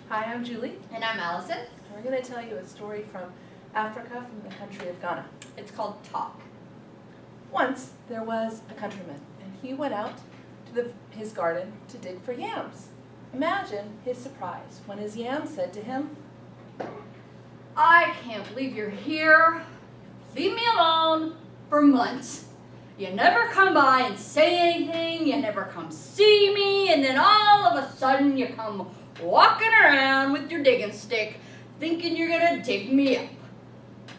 Hi, I'm Julie. And I'm Allison. And we're going to tell you a story from Africa, from the country of Ghana. It's called Talk. Once there was a countryman, and he went out to his garden to dig for yams. Imagine his surprise when his yam said to him, I can't believe you're here. Leave me alone for months. You never come by and say anything, you never come see me, and then all of a sudden you come walking around with your digging stick thinking you're gonna dig me up.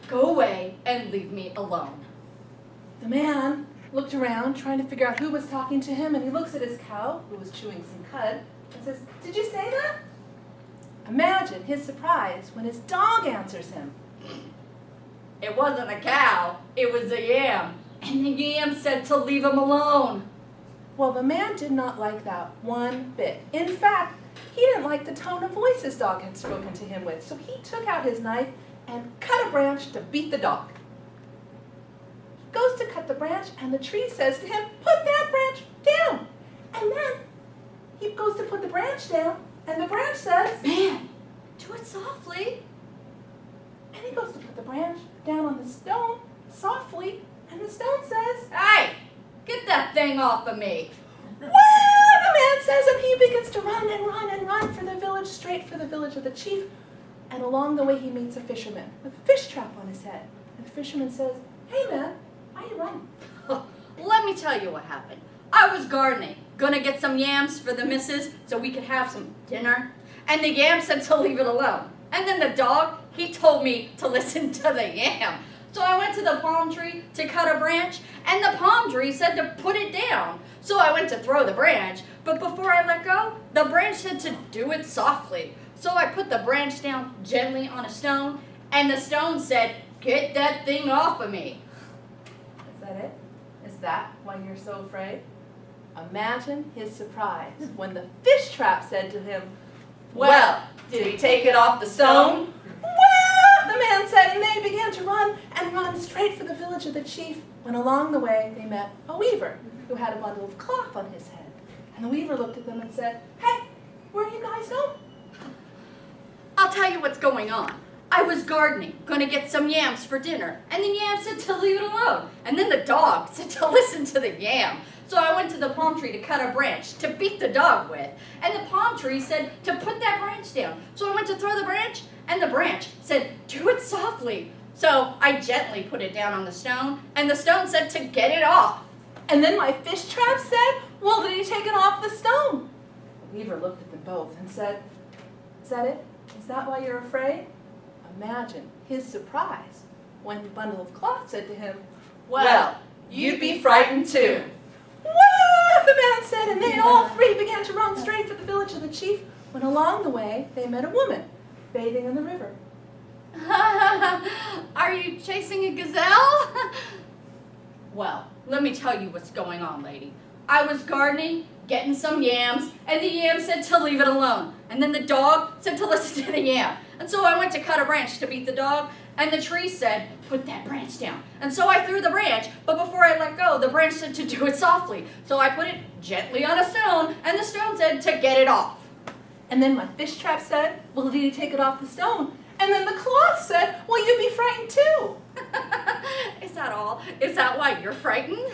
Go away and leave me alone. The man looked around trying to figure out who was talking to him, and he looks at his cow, who was chewing some cud, and says, "Did you say that?" Imagine his surprise when his dog answers him. It wasn't a cow, it was a yam. And the yam said to leave him alone. Well, the man did not like that one bit. In fact, he didn't like the tone of voice his dog had spoken to him with, so he took out his knife and cut a branch to beat the dog. He goes to cut the branch, and the tree says to him, "Put that branch down." And then he goes to put the branch down, and the branch says, Man, do it softly. and he goes to put the branch down on the stone softly, and the stone says, Hey, get that thing off of me. "Wah!" the man says, and he begins to run and run and run for the village, straight for the village of the chief. And along the way he meets a fisherman with a fish trap on his head. And the fisherman says, "Hey man, why are you running?" Let me tell you what happened. I was gardening, gonna get some yams for the missus so we could have some dinner. And the yam said to leave it alone. And then the dog, he told me to listen to the yam. So I went to the palm tree to cut a branch, and the palm tree said to put it down. So I went to throw the branch, but before I let go, the branch said to do it softly. So I put the branch down gently on a stone, and the stone said, get that thing off of me. Is that it? Is that why you're so afraid? Imagine his surprise when the fish trap said to him, Well, did he take it off the stone? "Well," the man said, and they began to run and run straight for the village of the chief, when along the way they met a weaver who had a bundle of cloth on his head. And the weaver looked at them and said, "Hey, where are you guys going?" I'll tell you what's going on. I was gardening, gonna get some yams for dinner, and the yam said to leave it alone. And then the dog said to listen to the yam. So I went to the palm tree to cut a branch to beat the dog with. And the palm tree said to put that branch down. So I went to throw the branch, and the branch said, do it softly. So I gently put it down on the stone, and the stone said to get it off. And then my fish trap said, "Well, did he take it off the stone?" The weaver looked at them both and said, "Is that it? Is that why you're afraid?" Imagine his surprise when the bundle of cloth said to him, Well, you'd be frightened too. "Wah!" the man said, and they all three began to run straight for the village of the chief, when along the way they met a woman bathing in the river. Are you chasing a gazelle? Well, let me tell you what's going on, lady. I was gardening, getting some yams, and the yam said to leave it alone. And then the dog said to listen to the yam. And so I went to cut a branch to beat the dog, and the tree said, put that branch down. And so I threw the branch, but before I let go, the branch said to do it softly. So I put it gently on a stone, and the stone said to get it off. And then my fish trap said, "Well, did he take it off the stone?" And then the cloth said, "Well, you'd be frightened too." Is that all? Is that why you're frightened?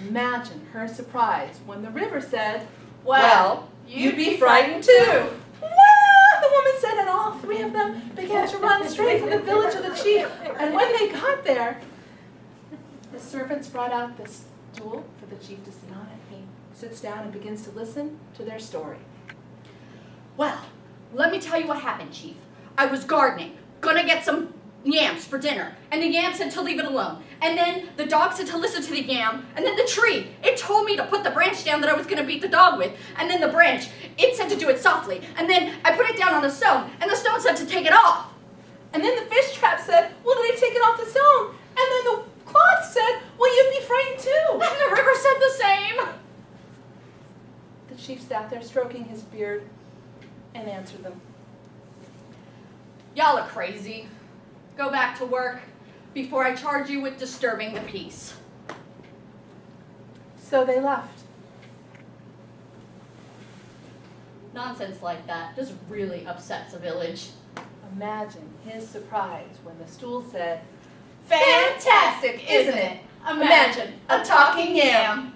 Imagine her surprise when the river said, Well, you'd be frightened too. "Wah!" the woman said, and all three of them began to run straight for the village of the chief. And when they got there, the servants brought out this stool for the chief to sit on, and he sits down and begins to listen to their story. Well, let me tell you what happened, Chief. I was gardening, gonna get some yams for dinner, and the yam said to leave it alone. And then the dog said to listen to the yam, and then the tree, it told me to put the branch down that I was gonna beat the dog with, and then the branch, it said to do it softly, and then I put it down on the stone, and the stone said to take it off. And then the fish trap said, "Well, did he take it off the stone?" And then the cloth said, "Well, you'd be frightened too." And the river said the same. The chief sat there stroking his beard and answered them. Y'all are crazy. Go back to work before I charge you with disturbing the peace. So they left. Nonsense like that just really upsets a village. Imagine his surprise when the stool said, Fantastic, isn't it? Imagine a talking yam.